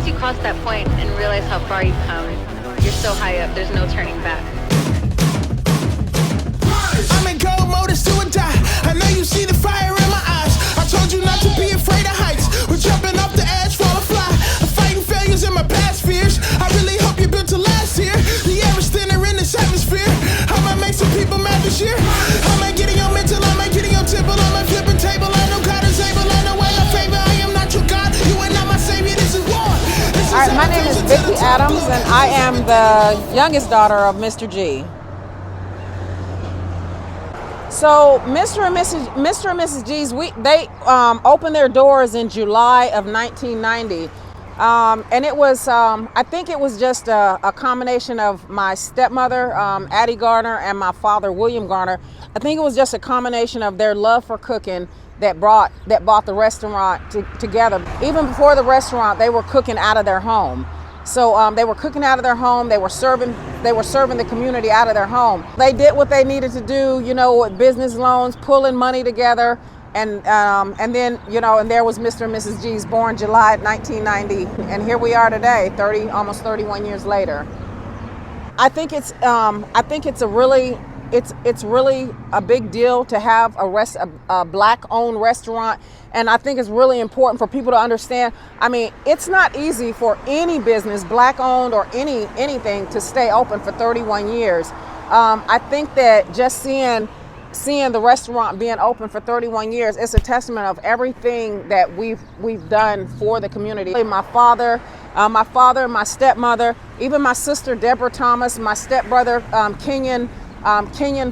once you cross that point and realize how far you've come, you're so high up, there's no turning back. I'm in gold mode, it's do or die. I know you see the fire in my eyes. I told you not to be afraid of heights. We're jumping off the edge, fall or fly. I'm fighting failures in my past fears. I really hope you built to last here. The air is thinner in this atmosphere. I might make some people mad this year. I might get in your mental, I might get in your temple. I might flip a table, I know God is able. I know I have favor, I am not your God. You are not my savior, this is war. All right, my name is Vicki Adams, and I am the youngest daughter of Mr. G. So Mr. and Mrs. G's, they opened their doors in July of 1990. And it was, I think it was just a combination of my stepmother, Addie Garner, and my father, William Garner. I think it was just a combination of their love for cooking that brought the restaurant together. Even before the restaurant, they were cooking out of their home. So they were cooking out of their home. They were serving the community out of their home. They did what they needed to do, you know, with business loans, pulling money together. And then, you know, and there was Mr. and Mrs. G's, born July 1990. And here we are today, almost 31 years later. I think it's really a big deal to have a Black-owned restaurant. And I think it's really important for people to understand. I mean, it's not easy for any business, Black-owned or anything, to stay open for 31 years. I think that just seeing the restaurant being open for 31 years, it's a testament of everything that we've done for the community. My father, my stepmother, even my sister Deborah Thomas, my stepbrother Kenyon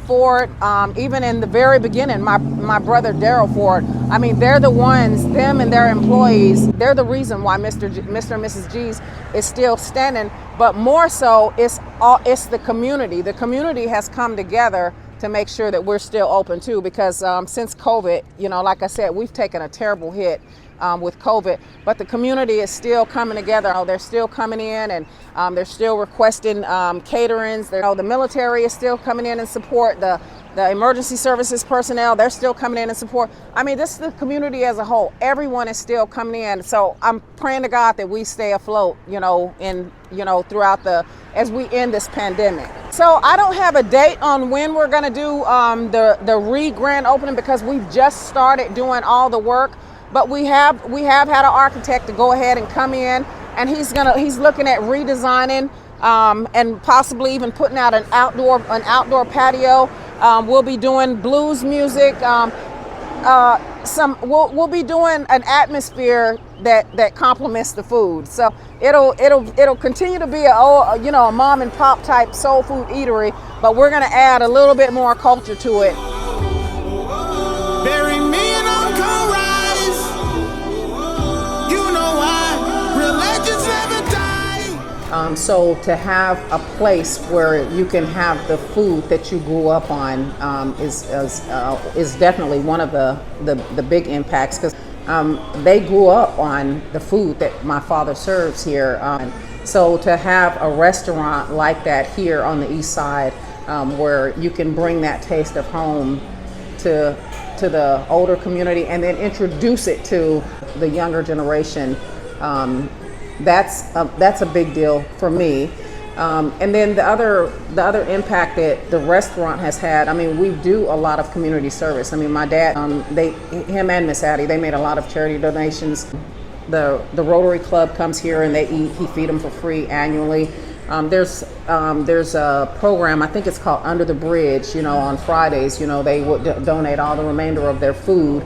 Ford, even in the very beginning, my brother Jarrell Ford. I mean, they're the ones, them and their employees, they're the reason why Mr. and Mrs. G's is still standing. But more so, it's the community. The community has come together to make sure that we're still open too, because since COVID, you know, like I said, we've taken a terrible hit with COVID, but the community is still coming together. They're still coming in, and they're still requesting caterings. The military is still coming in and support. The emergency services personnel, they're still coming in and support. I mean, this is the community as a whole. Everyone is still coming in. So I'm praying to God that we stay afloat, throughout as we end this pandemic. So I don't have a date on when we're going to do the grand opening, because we've just started doing all the work. But we have had an architect to go ahead and come in, and he's looking at redesigning and possibly even putting out an outdoor patio. We'll be doing blues music. We'll be doing an atmosphere that complements the food. So it'll continue to be a mom and pop type soul food eatery, but we're gonna add a little bit more culture to it. Bury me and I'm gonna rise. You know why real legends never die. So to have a place where you can have the food that you grew up on is definitely one of the big impacts, because they grew up on the food that my father serves here. So to have a restaurant like that here on the east side, where you can bring that taste of home to the older community and then introduce it to the younger generation, that's a big deal for me. And then the other impact that the restaurant has had, I mean, we do a lot of community service. I mean, my dad, him and Miss Addie, they made a lot of charity donations. The Rotary Club comes here and he feed them for free annually. There's a program, I think it's called Under the Bridge, on Fridays, they would donate all the remainder of their food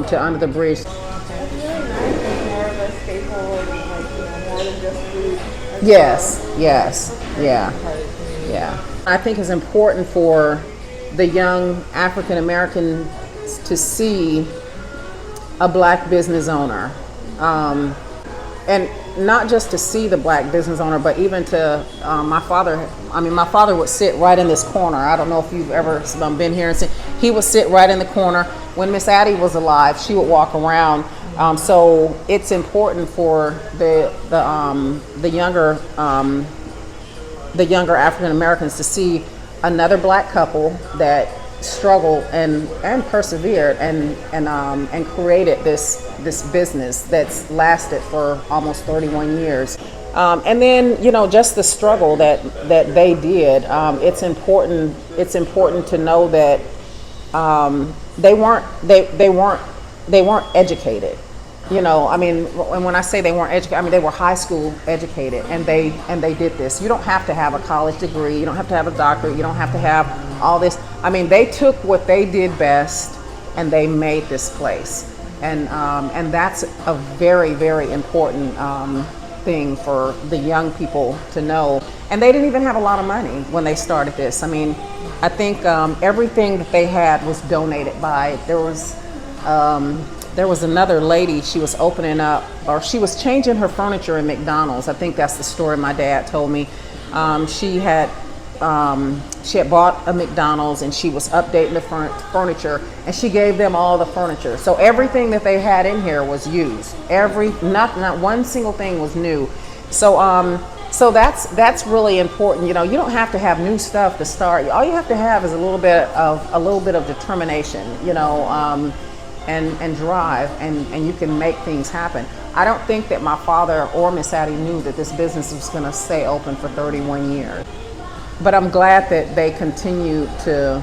to Under the Bridge. That's really nice. It's more of a staple, more than just food. Yes, yeah. I think it's important for the young African Americans to see a Black business owner. And not just to see the Black business owner, but even to my father would sit right in this corner. I don't know if you've ever been here and seen. He would sit right in the corner. When Miss Addie was alive, she would walk around. So it's important for the younger African Americans to see another Black couple that struggled and persevered and created this business that's lasted for almost 31 years. And then, just the struggle that they did. It's important to know that they weren't educated. And when I say they weren't educated, they were high school educated, and they did this. You don't have to have a college degree. You don't have to have a doctorate. You don't have to have all this. They took what they did best, and they made this place. And that's a very, very important thing for the young people to know. And they didn't even have a lot of money when they started this. I think everything that they had was donated by. There was another lady, she was opening up, or she was changing her furniture in McDonald's. I think that's the story my dad told me. She had bought a McDonald's, and she was updating the furniture, and she gave them all the furniture. So everything that they had in here was used. Not one single thing was new. So that's really important. You don't have to have new stuff to start. All you have to have is a little bit of determination, and drive, and you can make things happen. I don't think that my father or Miss Addie knew that this business was going to stay open for 31 years. But I'm glad that they continued to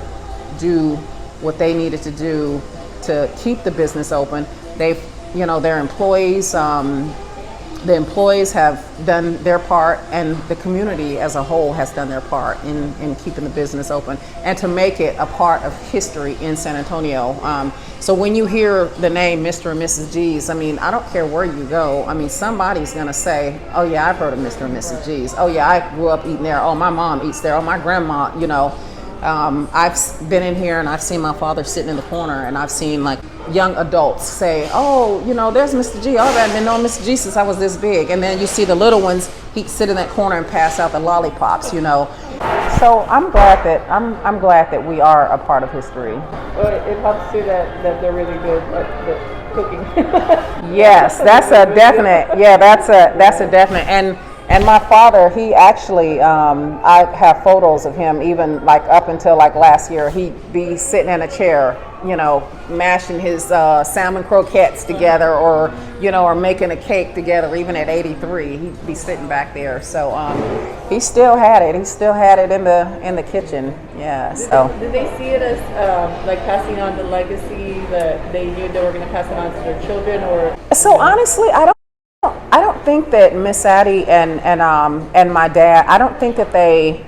do what they needed to do to keep the business open. Their employees, the employees have done their part, and the community as a whole has done their part in keeping the business open and to make it a part of history in San Antonio. So when you hear the name Mr. and Mrs. G's, I don't care where you go. Somebody's gonna say, oh yeah, I've heard of Mr. and Mrs. G's. Oh yeah, I grew up eating there. Oh, my mom eats there. Oh, my grandma, I've been in here and I've seen my father sitting in the corner, and I've seen young adults say, oh, there's Mr. G. Oh, I've been knowing Mr. G since I was this big. And then you see the little ones, he'd sit in that corner and pass out the lollipops, So I'm glad that we are a part of history. Well, it helps too that they're really good at the cooking. Yes, that's a definite. Yeah, that's a definite. And my father, he actually, I have photos of him even up until last year. He'd be sitting in a chair, mashing his salmon croquettes together, or making a cake together. Even at 83, he'd be sitting back there. So he still had it. He still had it in the kitchen. Yeah. So did they see it as passing on the legacy that they knew they were going to pass it on to their children, or? So honestly, I don't think that Miss Addie and my dad, I don't think that they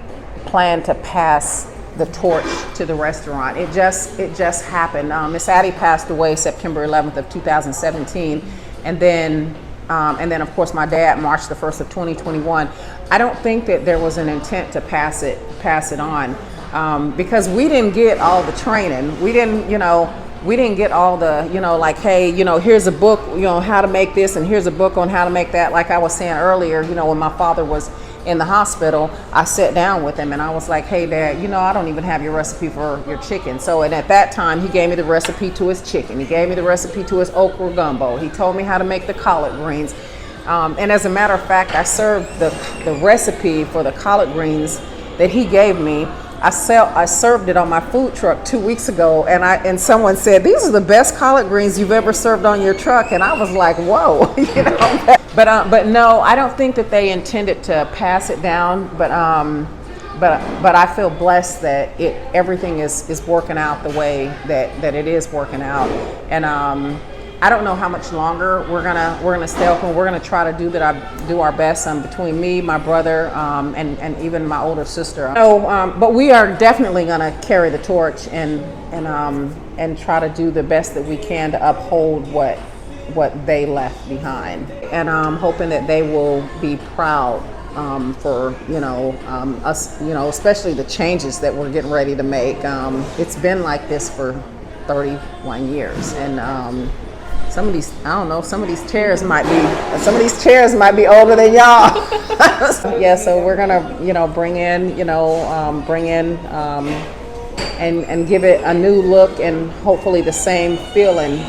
plan to pass the torch to the restaurant. It just happened. Miss Addie passed away September 11th of 2017, and then of course my dad March the 1st of 2021. I don't think that there was an intent to pass it on, because we didn't get all the training. We didn't get all the, hey, here's a book, how to make this, and here's a book on how to make that. Like I was saying earlier, when my father was in the hospital, I sat down with him and I was like, hey, Dad, I don't even have your recipe for your chicken. So, and at that time, he gave me the recipe to his chicken. He gave me the recipe to his okra gumbo. He told me how to make the collard greens. And as a matter of fact, I served the recipe for the collard greens that he gave me. I served it on my food truck 2 weeks ago, and someone said, these are the best collard greens you've ever served on your truck. And I was like, whoa, But no, I don't think that they intended to pass it down. But I feel blessed that everything is working out the way that it is working out. And I don't know how much longer we're gonna stay open. We're gonna try to do our best between me, my brother, and even my older sister. But we are definitely gonna carry the torch and try to do the best that we can to uphold what they left behind. And I'm hoping that they will be proud for us, especially the changes that we're getting ready to make. It's been like this for 31 years, and some of these chairs might be older than y'all. Yeah, so we're gonna bring in and give it a new look, and hopefully the same feeling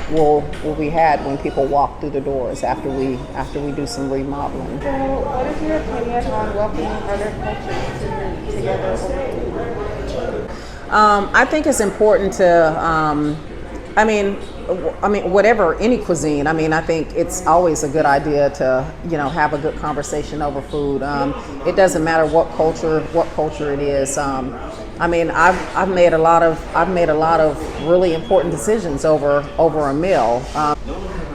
will be had when people walk through the doors after we do some remodeling. So what is your opinion on welcoming other cultures together over food? I think it's important to, I mean, whatever, any cuisine. I mean, I think it's always a good idea to, have a good conversation over food. It doesn't matter what culture it is. I mean, I've made a lot of really important decisions over a meal.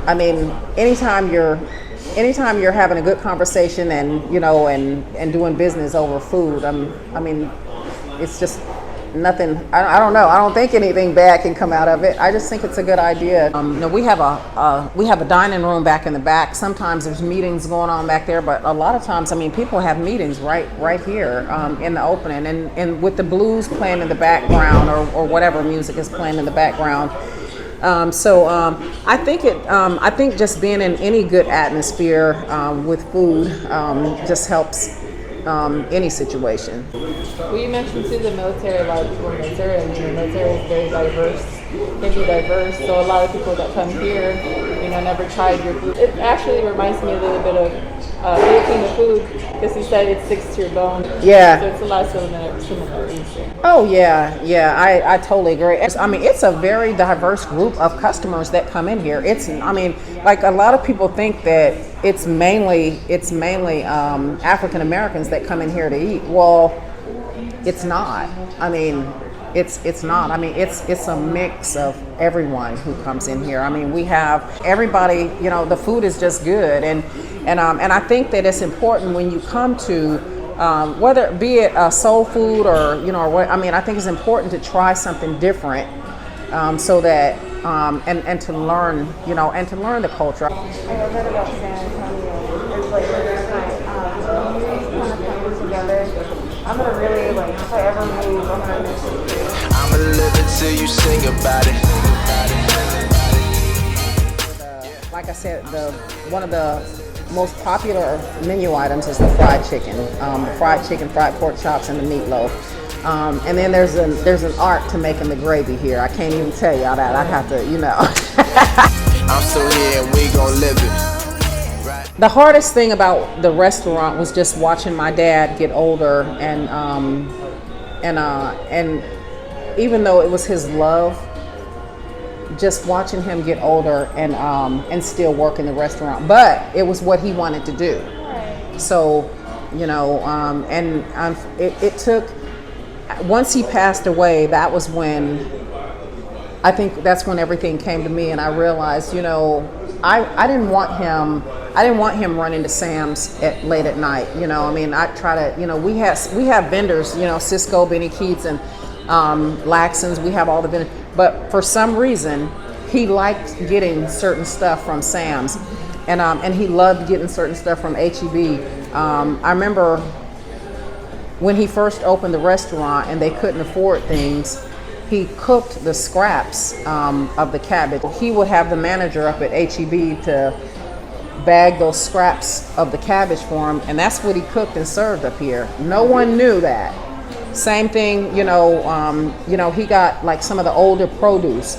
I mean, anytime you're having a good conversation and and doing business over food, I mean, it's just nothing. I don't know. I don't think anything bad can come out of it. I just think it's a good idea. We have a dining room back in the back. Sometimes there's meetings going on back there, but a lot of times, I mean, people have meetings right here in the opening, and with the blues playing in the background or whatever music is playing in the background. I think just being in any good atmosphere with food just helps any situation. Well, you mentioned too the military. A lot of people in the military, and the military is very diverse. Can be diverse. So a lot of people that come here, never tried your food. It actually reminds me a little bit of Filipino food, because he said it sticks to your bone. Yeah. So it's a lot of similarities there. Oh yeah, I totally agree. I mean, it's a very diverse group of customers that come in here. Like a lot of people think that it's mainly African Americans that come in here to eat. Well, it's not. I mean, it's not. I mean, it's a mix of everyone who comes in here. I mean, we have everybody. The food is just good, and I think that it's important when you come to whether it be it soul food or what. I mean, I think it's important to try something different, so that and to learn and to learn the culture. I love it about San Antonio. It's like communities kind of coming together. I'm gonna really if I ever move, I'm gonna miss it. I'ma live until you sing about it. Like I said, one of the most popular menu items is the fried chicken, fried pork chops, and the meatloaf. And then there's an art to making the gravy here. I can't even tell y'all that. I have to, I'm still here and we gon' live it. The hardest thing about the restaurant was just watching my dad get older, and even though it was his love, just watching him get older and still work in the restaurant. But it was what he wanted to do. So, it took, once he passed away, that was when, I think that's when everything came to me, and I realized, I didn't want him running to Sam's late at night. I mean, I try to, we have vendors, Cisco, Benny Keats, and Laxons. We have all the vendors, but for some reason, he liked getting certain stuff from Sam's, and he loved getting certain stuff from HEB. I remember when he first opened the restaurant and they couldn't afford things, he cooked the scraps of the cabbage. He would have the manager up at HEB to bag those scraps of the cabbage for him, and that's what he cooked and served up here. No one knew that. Same thing, he got like some of the older produce.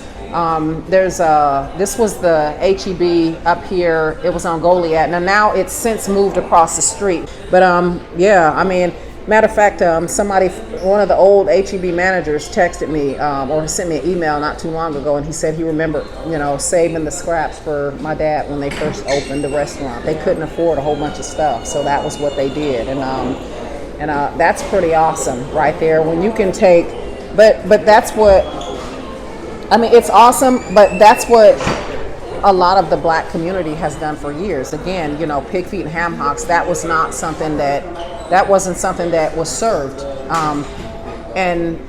This was the HEB up here. It was on Goliad. Now it's since moved across the street. But I mean, matter of fact, one of the old HEB managers texted me or sent me an email not too long ago, and he said he remembered, saving the scraps for my dad when they first opened the restaurant. They couldn't afford a whole bunch of stuff, so that was what they did, and that's pretty awesome right there. When you can take, but that's what, I mean, it's awesome, but that's what a lot of the black community has done for years. Again, pig feet and ham hocks, that wasn't something that was served. And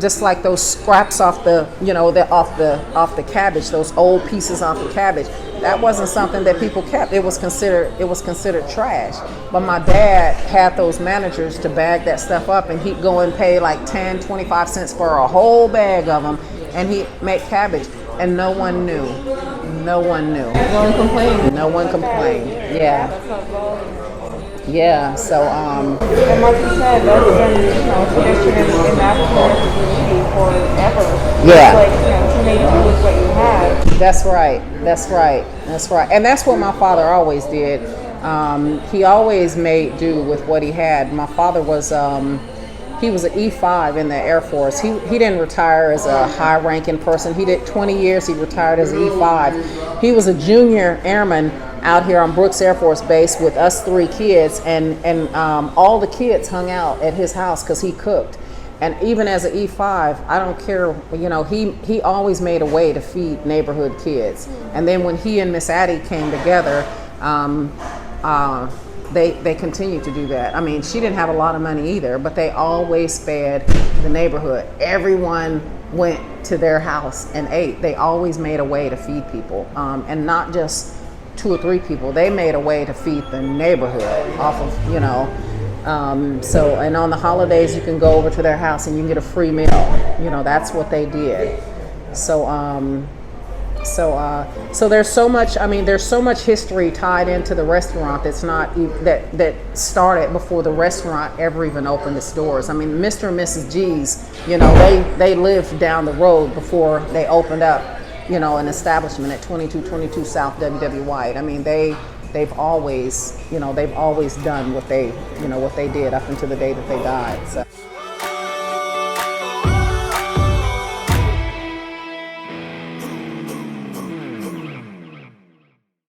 just like those scraps off the cabbage, those old pieces off the cabbage, that wasn't something that people kept. It was considered trash. But my dad had those managers to bag that stuff up, and he'd go and pay like 10, 25 cents for a whole bag of them, and he'd make cabbage, and no one knew. No one knew. No one complained. No one complained. Yeah. Yeah, so And like you said, that's been tradition in African community forever. Yeah. It's like, to make do with what you have. That's right. And that's what my father always did. He always made do with what he had. My father was He was an E5 in the Air Force. He didn't retire as a high-ranking person. He did 20 years. He retired as an E5. He was a junior airman out here on Brooks Air Force Base with us 3 kids, and all the kids hung out at his house because he cooked. And even as an E5, I don't care, you know, he always made a way to feed neighborhood kids. And then when he and Miss Addie came together, they continued to do that. I mean, she didn't have a lot of money either, but they always fed the neighborhood. Everyone went to their house and ate. They always made a way to feed people, and not just 2 or 3 people. They made a way to feed the neighborhood off of, you know. So, and on the holidays, you can go over to their house and you can get a free meal. You know, that's what they did. So there's so much. I mean, there's so much history tied into the restaurant that's not that started before the restaurant ever even opened its doors. I mean, Mr. and Mrs. G's, you know, they lived down the road before they opened up, you know, an establishment at 2222 South W.W. White. I mean, they've always done what they did up until the day that they died. So.